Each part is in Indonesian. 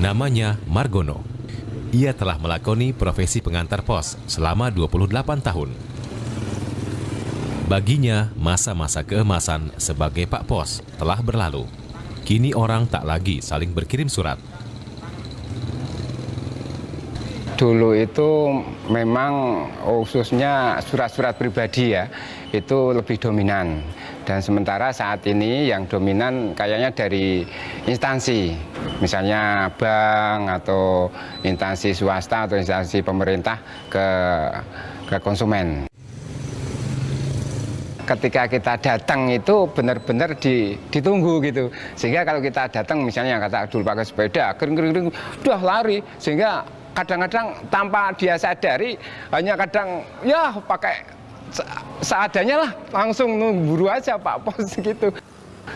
Namanya Margono. Ia telah melakoni profesi pengantar pos selama 28 tahun. Baginya, masa-masa keemasan sebagai Pak Pos telah berlalu. Kini orang tak lagi saling berkirim surat. Dulu itu memang khususnya surat-surat pribadi ya, itu lebih dominan. Dan sementara saat ini yang dominan kayaknya dari instansi, misalnya bank atau instansi swasta atau instansi pemerintah ke konsumen. Ketika kita datang itu benar-benar ditunggu gitu, sehingga kalau kita datang misalnya kata dulu pakai sepeda, kering-kering, udah lari, sehingga kadang-kadang tanpa dia sadari, hanya kadang ya pakai seadanya lah, langsung buru aja Pak Pos gitu.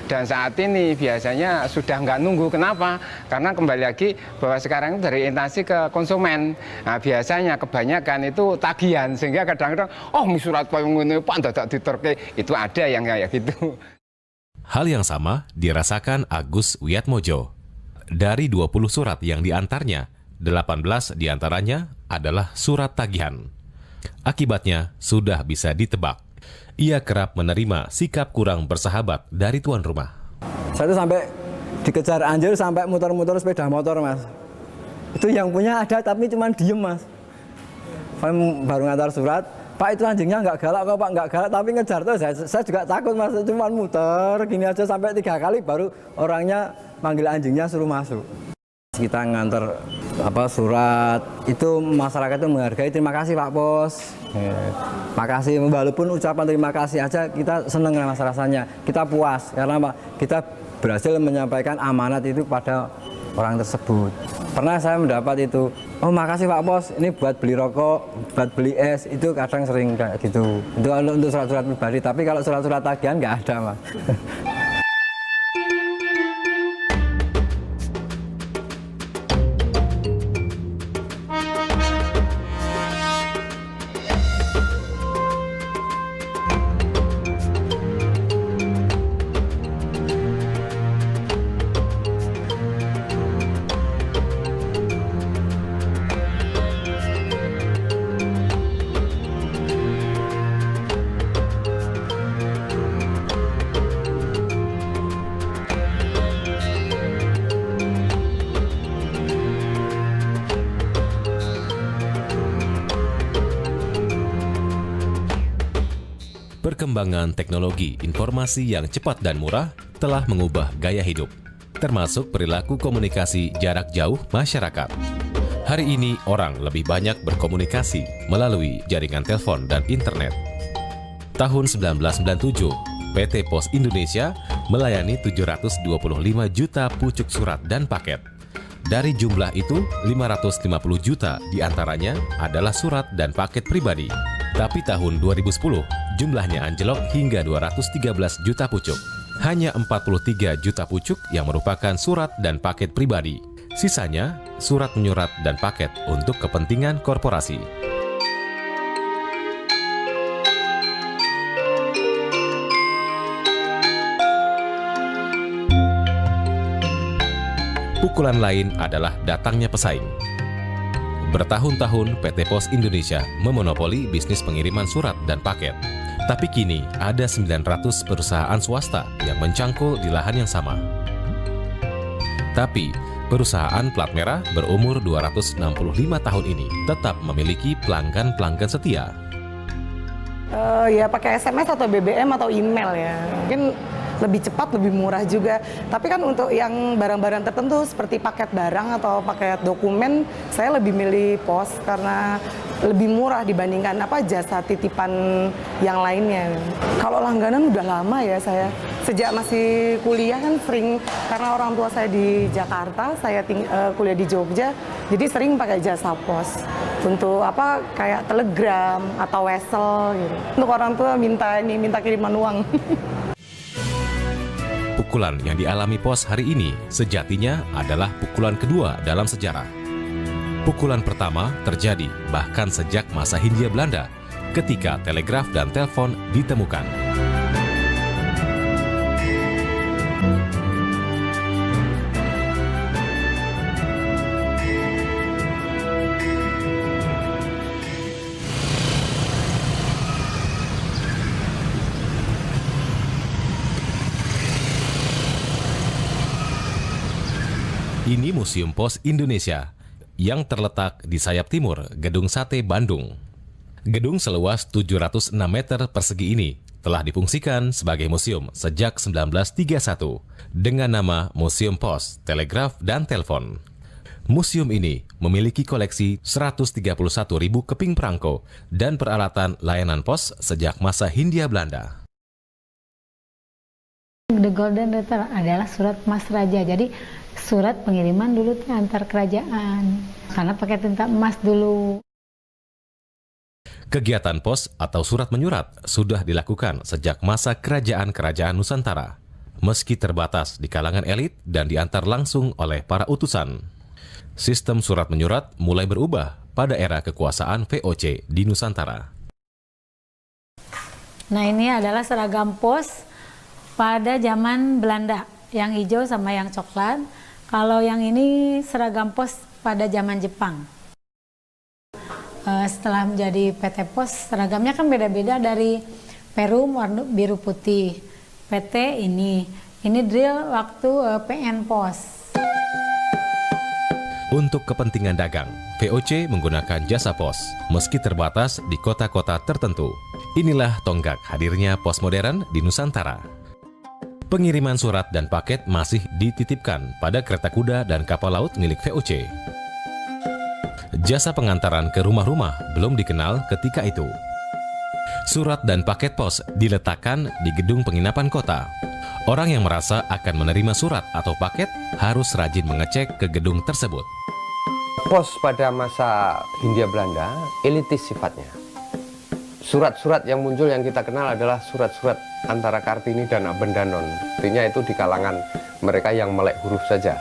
Dan saat ini biasanya sudah nggak nunggu. Kenapa? Karena kembali lagi bahwa sekarang itu dari instansi ke konsumen. Nah, biasanya kebanyakan itu tagihan, sehingga kadang-kadang surat payung ini Pak dadak diterke, itu ada yang kayak gitu. Hal yang sama dirasakan Agus Wiatmojo. Dari 20 surat yang diantarnya, 18 diantaranya adalah surat tagihan. Akibatnya sudah bisa ditebak. Ia kerap menerima sikap kurang bersahabat dari tuan rumah. Saya itu sampai dikejar anjir sampai muter-muter sepeda motor, Mas. Itu yang punya ada tapi cuma diem, Mas. Saya baru ngantar surat, Pak itu anjingnya nggak galak kok Pak, nggak galak tapi ngejar tuh. Saya juga takut, Mas, cuma muter gini aja sampai 3 kali baru orangnya manggil anjingnya suruh masuk. Kita ngantar surat itu masyarakat itu menghargai, terima kasih Pak Pos. Makasih, walaupun ucapan terima kasih aja kita seneng rasanya, kita puas karena apa? Kita berhasil menyampaikan amanat itu pada orang tersebut. Pernah saya mendapat itu, makasih Pak Pos, ini buat beli rokok, buat beli es, itu kadang sering kayak gitu. Itu untuk surat-surat pribadi, tapi kalau surat-surat tagihan nggak ada, Mas. Perkembangan teknologi informasi yang cepat dan murah telah mengubah gaya hidup, termasuk perilaku komunikasi jarak jauh masyarakat. Hari ini orang lebih banyak berkomunikasi melalui jaringan telepon dan internet. Tahun 1997, PT Pos Indonesia melayani 725 juta pucuk surat dan paket. Dari jumlah itu, 550 juta diantaranya adalah surat dan paket pribadi. Tapi tahun 2010, jumlahnya anjlok hingga 213 juta pucuk. Hanya 43 juta pucuk yang merupakan surat dan paket pribadi. Sisanya, surat menyurat dan paket untuk kepentingan korporasi. Pukulan lain adalah datangnya pesaing. Bertahun-tahun PT Pos Indonesia memonopoli bisnis pengiriman surat dan paket. Tapi kini ada 900 perusahaan swasta yang mencangkul di lahan yang sama. Tapi perusahaan plat merah berumur 265 tahun ini tetap memiliki pelanggan-pelanggan setia. Ya pakai SMS atau BBM atau email ya. Mungkin lebih cepat, lebih murah juga. Tapi kan untuk yang barang-barang tertentu seperti paket barang atau paket dokumen, saya lebih milih pos karena lebih murah dibandingkan jasa titipan yang lainnya. Kalau langganan udah lama ya saya. Sejak masih kuliah kan sering, karena orang tua saya di Jakarta, saya kuliah di Jogja, jadi sering pakai jasa pos. Untuk kayak telegram atau wesel gitu. Untuk orang tua minta kiriman uang. Pukulan yang dialami pos hari ini sejatinya adalah pukulan kedua dalam sejarah. Pukulan pertama terjadi bahkan sejak masa Hindia Belanda ketika telegraf dan telepon ditemukan. Ini Museum Pos Indonesia yang terletak di sayap timur Gedung Sate Bandung. Gedung seluas 706 meter persegi ini telah difungsikan sebagai museum sejak 1931 dengan nama Museum Pos, Telegraf, dan Telepon. Museum ini memiliki koleksi 131.000 keping perangko dan peralatan layanan pos sejak masa Hindia Belanda. The Golden Letter adalah surat emas raja, jadi surat pengiriman dulu antar kerajaan, karena pakai tinta emas dulu. Kegiatan pos atau surat menyurat sudah dilakukan sejak masa kerajaan-kerajaan Nusantara, meski terbatas di kalangan elit dan diantar langsung oleh para utusan. Sistem surat menyurat mulai berubah pada era kekuasaan VOC di Nusantara. Nah, ini adalah seragam pos pada zaman Belanda, yang hijau sama yang coklat. Kalau yang ini seragam pos pada zaman Jepang. Setelah menjadi PT Pos, seragamnya kan beda-beda dari Perum warna biru putih, PT ini drill waktu PN Pos. Untuk kepentingan dagang, VOC menggunakan jasa pos, meski terbatas di kota-kota tertentu. Inilah tonggak hadirnya pos modern di Nusantara. Pengiriman surat dan paket masih dititipkan pada kereta kuda dan kapal laut milik VOC. Jasa pengantaran ke rumah-rumah belum dikenal ketika itu. Surat dan paket pos diletakkan di gedung penginapan kota. Orang yang merasa akan menerima surat atau paket harus rajin mengecek ke gedung tersebut. Pos pada masa Hindia Belanda elitis sifatnya. Surat-surat yang muncul yang kita kenal adalah surat-surat antara Kartini dan Abendanon. Artinya itu di kalangan mereka yang melek huruf saja.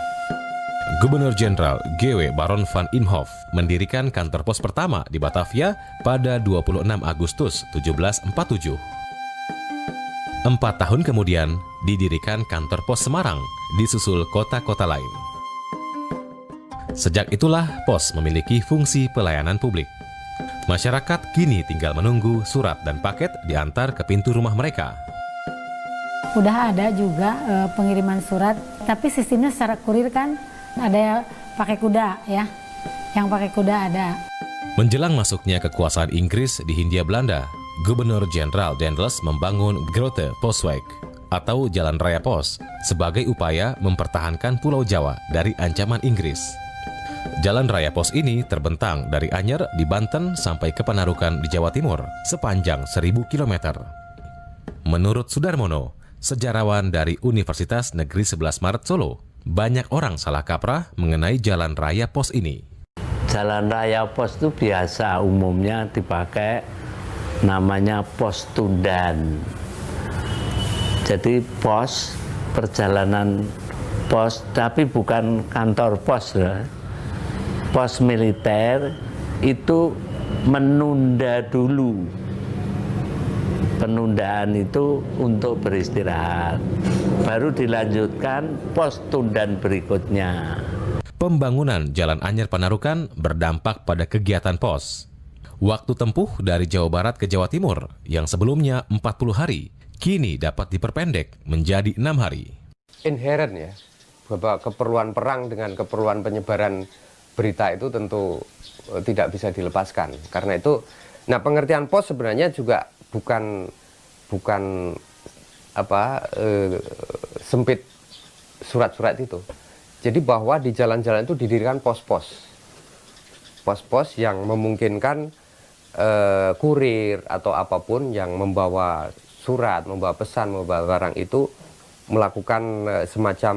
Gubernur Jenderal G.W. Baron van Imhoff mendirikan kantor pos pertama di Batavia pada 26 Agustus 1747. 4 tahun kemudian didirikan kantor pos Semarang, disusul kota-kota lain. Sejak itulah pos memiliki fungsi pelayanan publik. Masyarakat kini tinggal menunggu surat dan paket diantar ke pintu rumah mereka. Udah ada juga pengiriman surat, tapi sistemnya secara kurir kan. Ada pakai kuda ya, yang pakai kuda ada. Menjelang masuknya kekuasaan Inggris di Hindia Belanda, Gubernur Jenderal Daendels membangun Grote Postweg atau Jalan Raya Pos sebagai upaya mempertahankan Pulau Jawa dari ancaman Inggris. Jalan Raya Pos ini terbentang dari Anyer di Banten sampai ke Panarukan di Jawa Timur sepanjang 1000 km. Menurut Sudarmono, sejarawan dari Universitas Negeri 11 Maret Solo, banyak orang salah kaprah mengenai jalan raya pos ini. Jalan raya pos itu biasa umumnya dipakai namanya pos tundan. Jadi pos, perjalanan pos, tapi bukan kantor pos. Pos militer itu menunda dulu. Penundaan itu untuk beristirahat, baru dilanjutkan pos tundan berikutnya. Pembangunan Jalan Anyer Panarukan berdampak pada kegiatan pos. Waktu tempuh dari Jawa Barat ke Jawa Timur yang sebelumnya 40 hari, kini dapat diperpendek menjadi 6 hari. Inherent ya, bahwa keperluan perang dengan keperluan penyebaran berita itu tentu tidak bisa dilepaskan. Karena itu, nah pengertian pos sebenarnya juga bukan sempit surat-surat itu. Jadi bahwa di jalan-jalan itu didirikan pos-pos yang memungkinkan kurir atau apapun yang membawa surat, membawa pesan, membawa barang itu melakukan semacam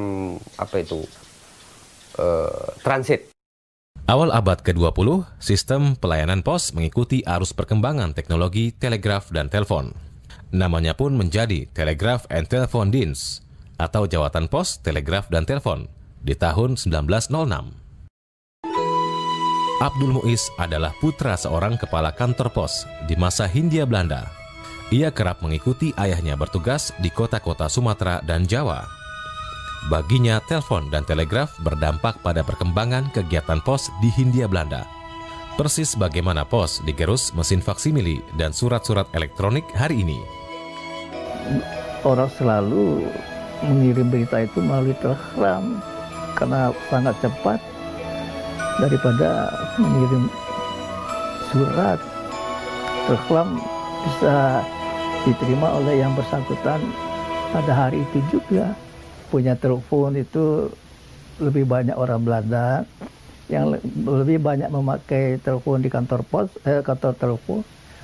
transit. Awal abad ke-20, sistem pelayanan pos mengikuti arus perkembangan teknologi telegraf dan telepon. Namanya pun menjadi Telegraph and Telephone Dienst atau Jawatan Pos, Telegraf dan Telepon di tahun 1906. Abdul Muiz adalah putra seorang kepala kantor pos di masa Hindia Belanda. Ia kerap mengikuti ayahnya bertugas di kota-kota Sumatera dan Jawa. Baginya, telepon dan telegraf berdampak pada perkembangan kegiatan pos di Hindia Belanda. Persis bagaimana pos digerus mesin faksimili dan surat-surat elektronik hari ini. Orang selalu mengirim berita itu melalui telegram. karena sangat cepat daripada mengirim surat. Reklam bisa diterima oleh yang bersangkutan pada hari itu juga. Punya telepon itu lebih banyak orang Belanda, yang lebih banyak memakai telepon di kantor pos, kantor telepon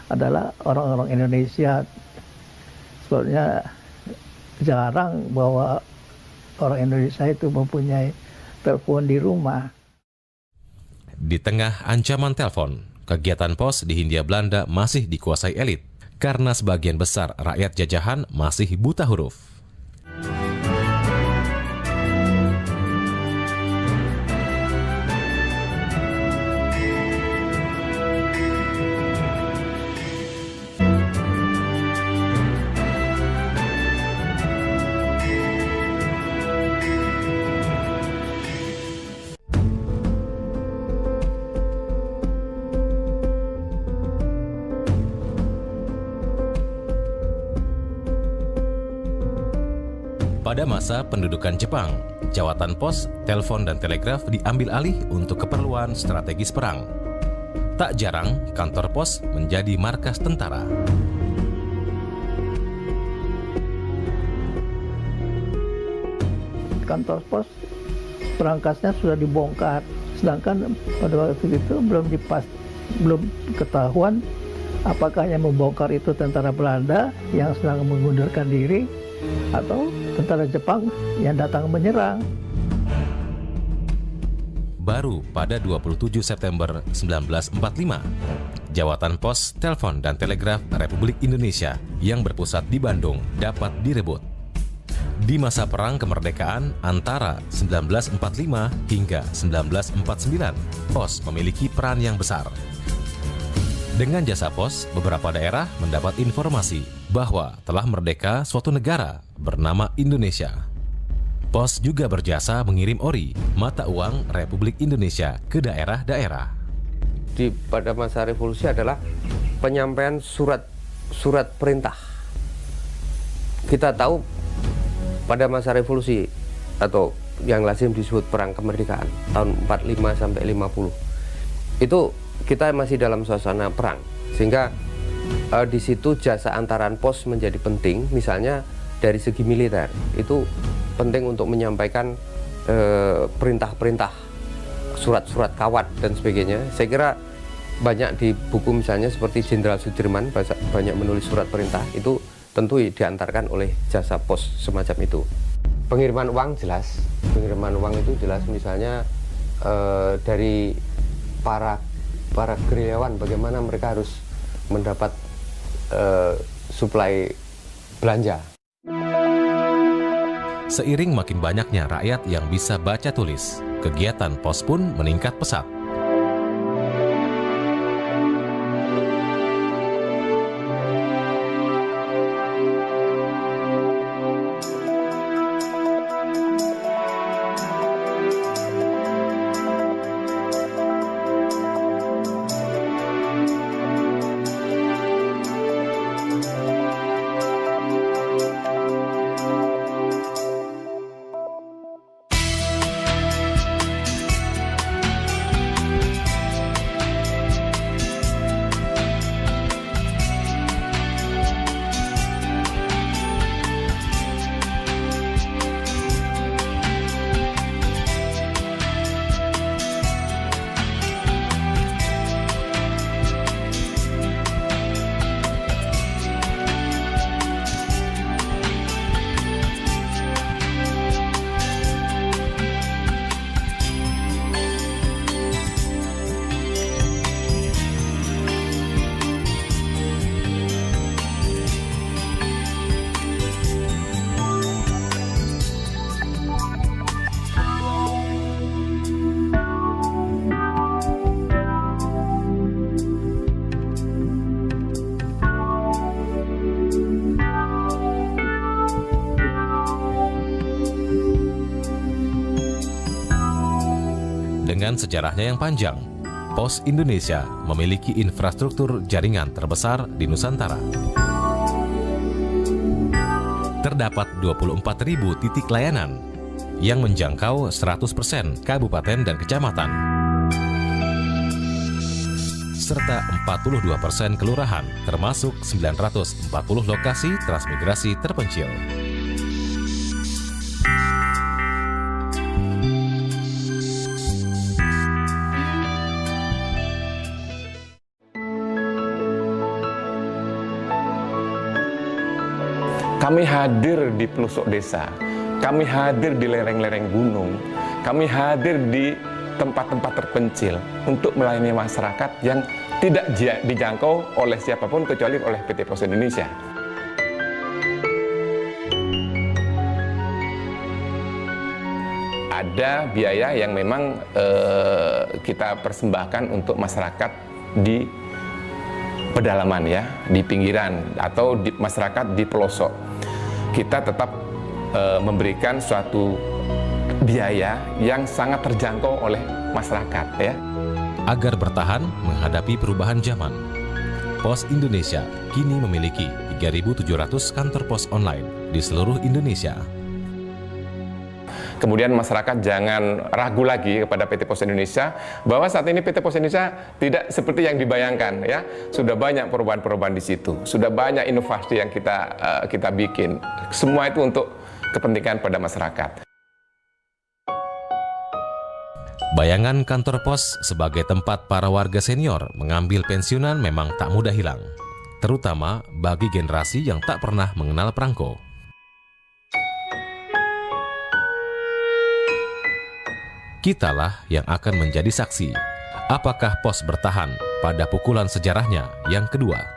adalah orang-orang Indonesia. Sebabnya jarang bahwa orang Indonesia itu mempunyai telepon di rumah. Di tengah ancaman telepon, kegiatan pos di Hindia Belanda masih dikuasai elit karena sebagian besar rakyat jajahan masih buta huruf. Pada masa pendudukan Jepang, jawatan pos, telepon, dan telegraf diambil alih untuk keperluan strategis perang. Tak jarang, kantor pos menjadi markas tentara. Kantor pos perangkasnya sudah dibongkar, sedangkan pada waktu itu belum ketahuan apakah yang membongkar itu tentara Belanda yang sedang mengundurkan diri atau tentara Jepang yang datang menyerang. Baru pada 27 September 1945, jawatan pos, telepon, dan telegraf Republik Indonesia yang berpusat di Bandung dapat direbut. Di masa Perang Kemerdekaan antara 1945 hingga 1949, pos memiliki peran yang besar. Dengan jasa pos, beberapa daerah mendapat informasi bahwa telah merdeka suatu negara bernama Indonesia. Pos juga berjasa mengirim ori, mata uang Republik Indonesia, ke daerah-daerah. Pada masa revolusi adalah penyampaian surat perintah. Kita tahu pada masa revolusi atau yang lazim disebut perang kemerdekaan tahun 45 sampai 50 itu kita masih dalam suasana perang, sehingga di situ jasa antaran pos menjadi penting. Misalnya dari segi militer itu penting untuk menyampaikan perintah-perintah, surat-surat kawat dan sebagainya. Saya kira banyak di buku misalnya seperti Jenderal Sudirman banyak menulis surat perintah, itu tentu diantarkan oleh jasa pos semacam itu. Pengiriman uang jelas, pengiriman uang itu jelas, misalnya dari para gerilyawan, bagaimana mereka harus mendapat suplai belanja. Seiring makin banyaknya rakyat yang bisa baca tulis, kegiatan pos pun meningkat pesat. Dengan sejarahnya yang panjang, Pos Indonesia memiliki infrastruktur jaringan terbesar di Nusantara. Terdapat 24.000 titik layanan yang menjangkau 100% kabupaten dan kecamatan, serta 42% kelurahan, termasuk 940 lokasi transmigrasi terpencil. Kami hadir di pelosok desa, kami hadir di lereng-lereng gunung, kami hadir di tempat-tempat terpencil untuk melayani masyarakat yang tidak dijangkau oleh siapapun kecuali oleh PT Pos Indonesia. Ada biaya yang memang kita persembahkan untuk masyarakat di pedalaman ya, di pinggiran atau di masyarakat di pelosok. Kita tetap memberikan suatu biaya yang sangat terjangkau oleh masyarakat ya. Agar bertahan menghadapi perubahan zaman, Pos Indonesia kini memiliki 3.700 kantor pos online di seluruh Indonesia. Kemudian masyarakat jangan ragu lagi kepada PT Pos Indonesia bahwa saat ini PT Pos Indonesia tidak seperti yang dibayangkan ya. Sudah banyak perubahan-perubahan di situ, sudah banyak inovasi yang kita bikin. Semua itu untuk kepentingan pada masyarakat. Bayangan kantor pos sebagai tempat para warga senior mengambil pensiunan memang tak mudah hilang, terutama bagi generasi yang tak pernah mengenal perangko. Kitalah yang akan menjadi saksi apakah pos bertahan pada pukulan sejarahnya yang kedua.